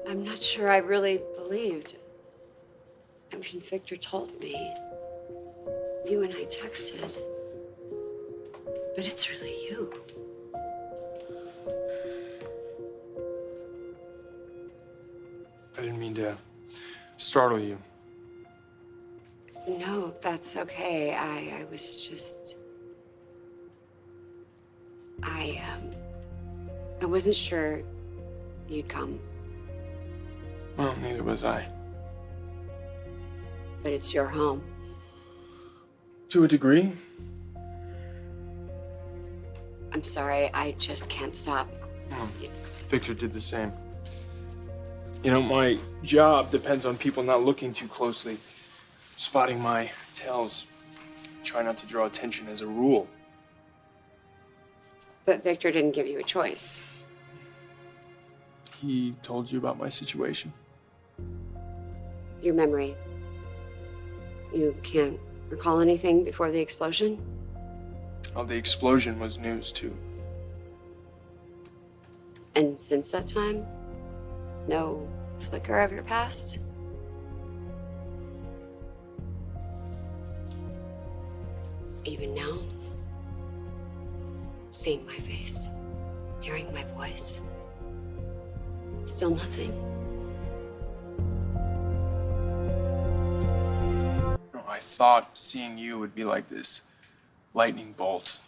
I'm not sure I really believed. I mean, Victor told me. You and I texted. But it's really you. I didn't mean to startle you. No, that's okay. I was just... I wasn't sure you'd come. Well, neither was I. But it's your home. To a degree. I'm sorry, I just can't stop. Victor did the same. You know, my job depends on people not looking too closely, spotting my tells. Try not to draw attention as a rule. But Victor didn't give you a choice. He told you about my situation? Your memory. You can't recall anything before the explosion? Well, the explosion was news, too. And since that time, no flicker of your past? Even now, seeing my face, hearing my voice, still nothing. I thought seeing you would be like this lightning bolt.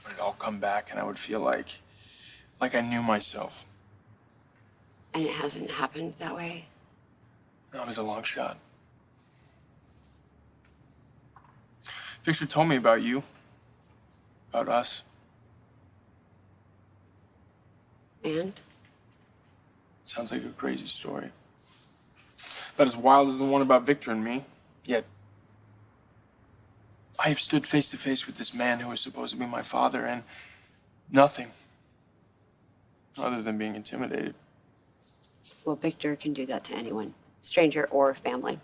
But it'd all come back and I would feel like I knew myself. And it hasn't happened that way? That was a long shot. Victor told me about you. About us. And? Sounds like a crazy story. About as wild as the one about Victor and me. Yet, I have stood face to face with this man who is supposed to be my father, and nothing. Other than being intimidated. Well, Victor can do that to anyone, stranger or family.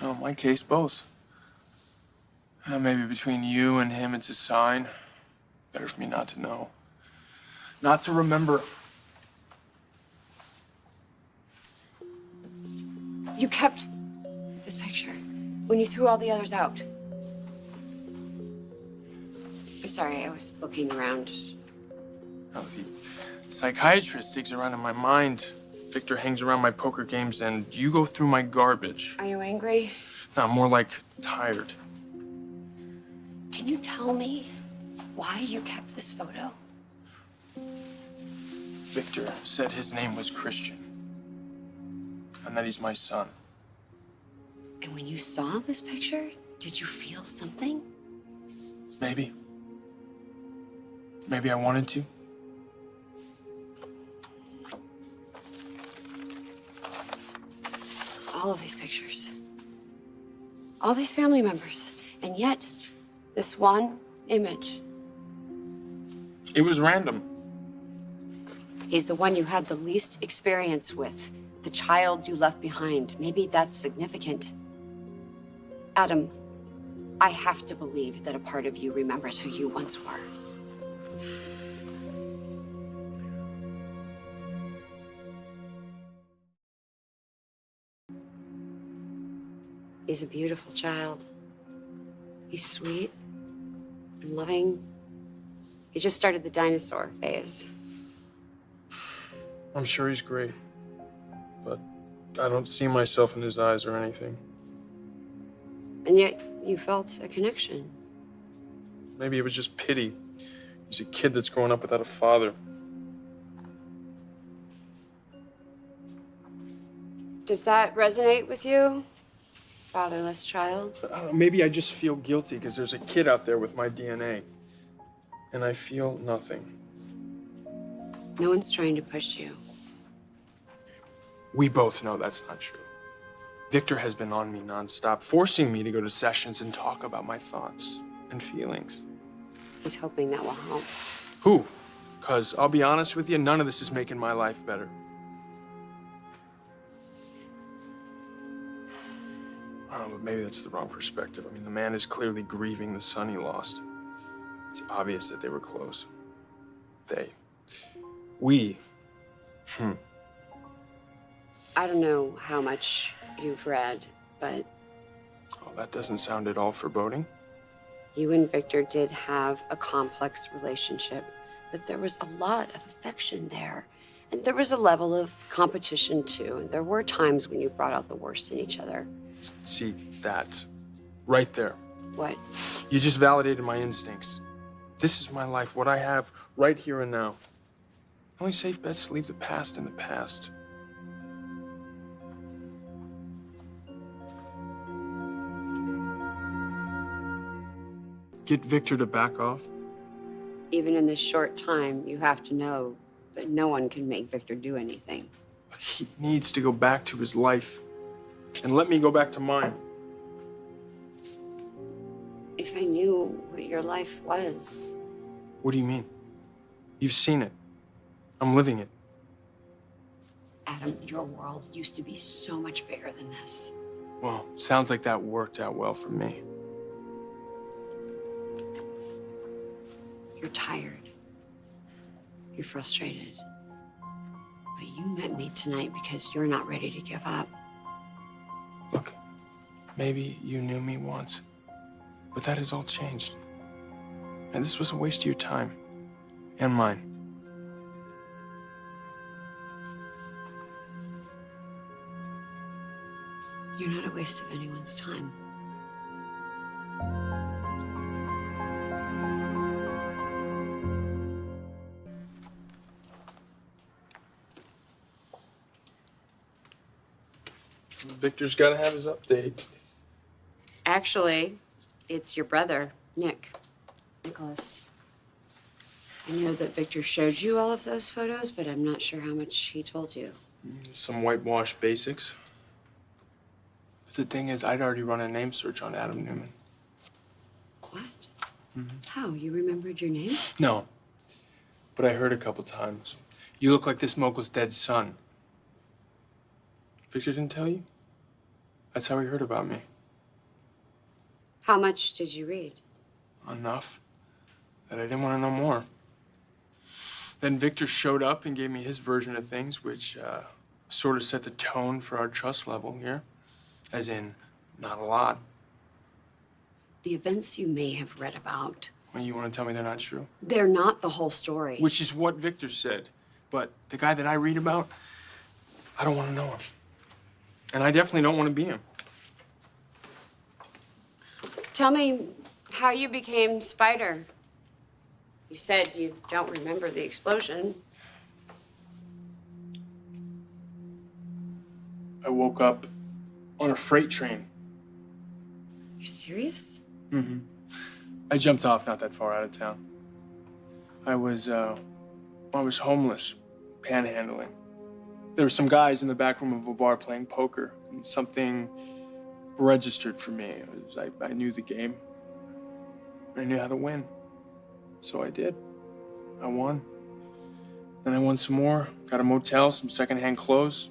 Oh, in my case, both. Maybe between you and him, it's a sign. Better for me not to know. Not to remember. You kept this picture when you threw all the others out. I'm sorry, I was looking around. Oh, the psychiatrist digs around in my mind. Victor hangs around my poker games, and you go through my garbage. Are you angry? No, more like tired. Can you tell me why you kept this photo? Victor said his name was Christian, and that he's my son. And when you saw this picture, did you feel something? Maybe. Maybe I wanted to. All of these pictures. All these family members. And yet, this one image. It was random. He's the one you had the least experience with. The child you left behind. Maybe that's significant. Adam, I have to believe that a part of you remembers who you once were. He's a beautiful child. He's sweet and loving. He just started the dinosaur phase. I'm sure he's great, but I don't see myself in his eyes or anything. And yet, you felt a connection. Maybe it was just pity. He's a kid that's growing up without a father. Does that resonate with you? Fatherless child? I don't know, maybe I just feel guilty because there's a kid out there with my DNA. And I feel nothing. No one's trying to push you. We both know that's not true. Victor has been on me nonstop, forcing me to go to sessions and talk about my thoughts and feelings. He's hoping that will help. Who? Because I'll be honest with you, none of this is making my life better. I don't know, but maybe that's the wrong perspective. I mean, the man is clearly grieving the son he lost. It's obvious that they were close. We I don't know how much you've read, but Oh, that doesn't sound at all foreboding. you and Victor did have a complex relationship, but there was a lot of affection there. And there was a level of competition too. And there were times when you brought out the worst in each other. See, that. Right there. What? You just validated my instincts. This is my life, what I have right here and now. The only safe bet's to leave the past in the past. Get Victor to back off? Even in this short time, you have to know that no one can make Victor do anything. He needs to go back to his life. And let me go back to mine. If I knew what your life was. What do you mean? You've seen it. I'm living it. Adam, your world used to be so much bigger than this. Well, sounds like that worked out well for me. You're tired. You're frustrated. But you met me tonight because you're not ready to give up. Look, maybe you knew me once, but that has all changed. And this was a waste of your time. And mine. You're not a waste of anyone's time. Victor's got to have his update. Actually, it's your brother, Nicholas. I know that Victor showed you all of those photos, but I'm not sure how much he told you. Some whitewash basics. But the thing is, I'd already run a name search on Adam Newman. What? How? You remembered your name? No, but I heard a couple times. You look like this moguls dead son. Victor didn't tell you? That's how he heard about me. How much did you read? Enough that I didn't want to know more. Then Victor showed up and gave me his version of things, which sort of set the tone for our trust level here. As in, not a lot. The events you may have read about. Well, you want to tell me they're not true? They're not the whole story. Which is what Victor said. But the guy that I read about, I don't want to know him. And I definitely don't want to be him. Tell me how you became Spider. You said you don't remember the explosion. I woke up on a freight train. You're serious? Mm-hmm. I jumped off not that far out of town. I was homeless, panhandling. There were some guys in the back room of a bar playing poker, and something registered for me. I knew the game. I knew how to win. So I did. I won. Then I won some more. Got a motel, some secondhand clothes.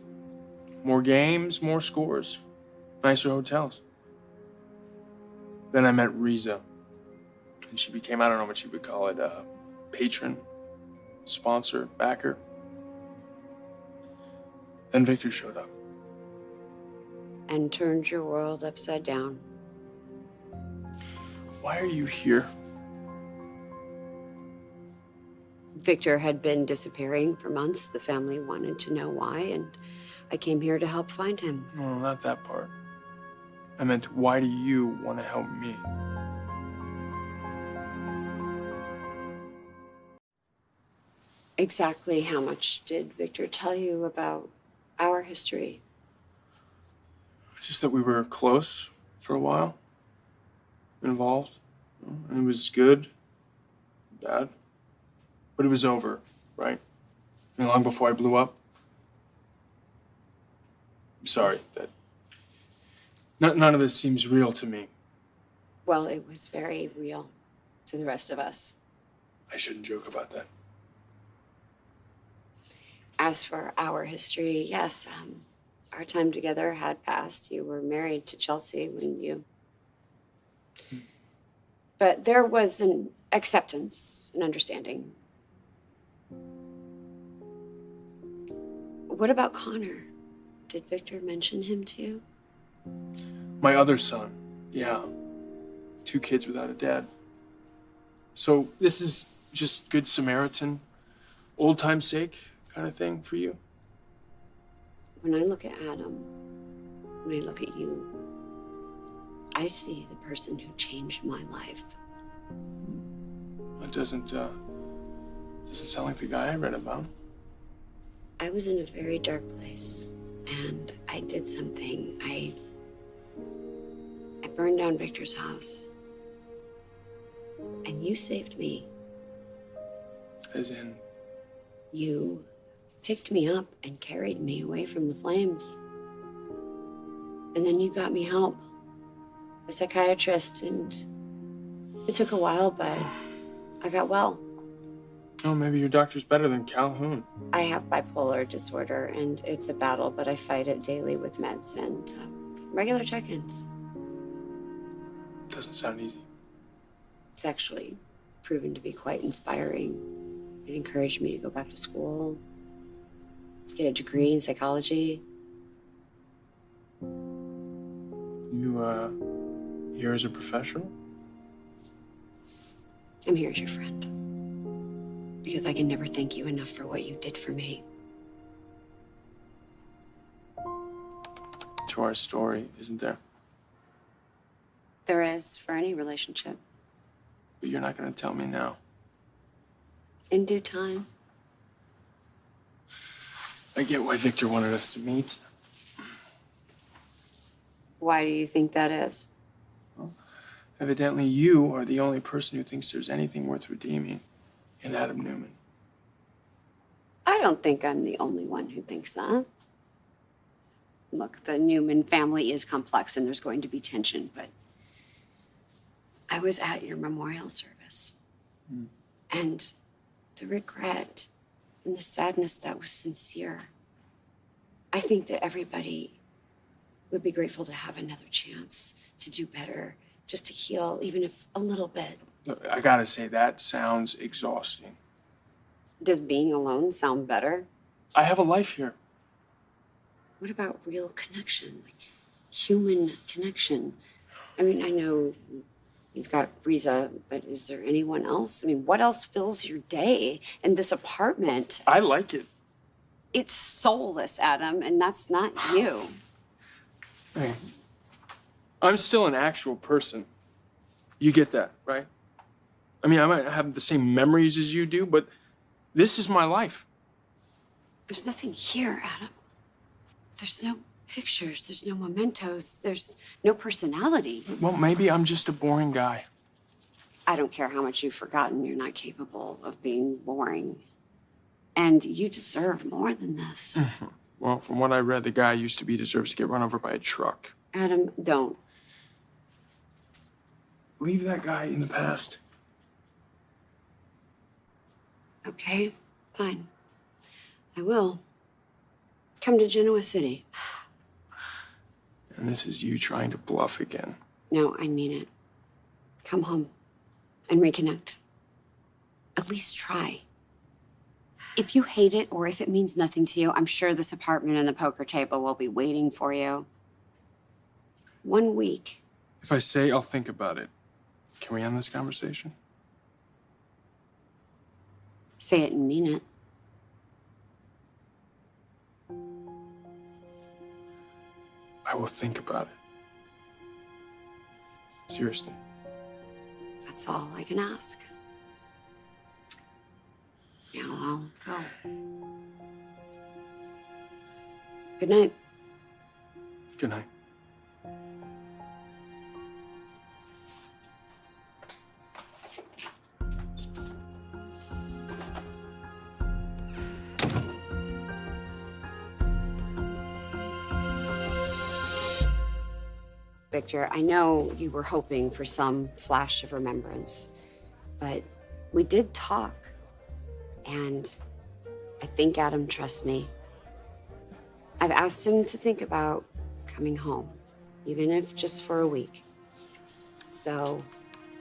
More games, more scores. Nicer hotels. Then I met Riza. And she became, I don't know what you would call it, a patron, sponsor, backer. Then Victor showed up. And turned your world upside down. Why are you here? Victor had been disappearing for months. The family wanted to know why, and I came here to help find him. No, not that part. I meant, why do you want to help me? Exactly how much did Victor tell you about our history? Just that we were close for a while. Involved. And it was good. Bad. But it was over, right? And long before I blew up. I'm sorry that none of this seems real to me. Well, it was very real to the rest of us. I shouldn't joke about that. As for our history, yes, our time together had passed. You were married to Chelsea when you... But there was an acceptance, an understanding. What about Connor? Did Victor mention him to you? My other son, yeah. 2 kids without a dad. So this is just Good Samaritan, old time's sake kind of thing for you? When I look at Adam, when I look at you, I see the person who changed my life. That doesn't sound like the guy I read about. I was in a very dark place, and I did something. I burned down Victor's house, and you saved me. As in? You picked me up and carried me away from the flames. And then you got me help, a psychiatrist, and it took a while, but I got well. Oh, maybe your doctor's better than Calhoun. I have bipolar disorder, and it's a battle, but I fight it daily with meds and regular check-ins. Doesn't sound easy. It's actually proven to be quite inspiring. It encouraged me to go back to school, get a degree in psychology. You, here as a professional? I'm here as your friend. Because I can never thank you enough for what you did for me. To our story, isn't there? There is for any relationship. But you're not going to tell me now. In due time. I get why Victor wanted us to meet. Why do you think that is? Well, evidently you are the only person who thinks there's anything worth redeeming in Adam Newman. I don't think I'm the only one who thinks that. Look, the Newman family is complex and there's going to be tension, but I was at your memorial service. And the regret and the sadness that was sincere. I think that everybody would be grateful to have another chance to do better, just to heal, even if a little bit. Look, I gotta say, that sounds exhausting. Does being alone sound better? I have a life here. What about real connection, like human connection? I mean, I know you've got Riza, but is there anyone else? I mean, what else fills your day in this apartment? I like it. It's soulless, Adam, and that's not you. Hey, I'm still an actual person. You get that, right? I mean, I might have the same memories as you do, but this is my life. There's nothing here, Adam. There's no pictures, there's no mementos, there's no personality. Well, maybe I'm just a boring guy. I don't care how much you've forgotten, you're not capable of being boring. And you deserve more than this. Well, from what I read, the guy I used to be deserves to get run over by a truck. Adam, don't. Leave that guy in the past. Okay, fine. I will. Come to Genoa City. And this is you trying to bluff again. No, I mean it. Come home and reconnect. At least try. If you hate it or if it means nothing to you, I'm sure this apartment and the poker table will be waiting for you. 1 week. If I say I'll think about it, can we end this conversation? Say it and mean it. I will think about it. Seriously. That's all I can ask. Now I'll go. Good night. Good night. Victor, I know you were hoping for some flash of remembrance, but we did talk. And I think Adam trusts me. I've asked him to think about coming home, even if just for a week. So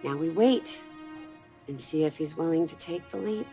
now we wait and see if he's willing to take the leap.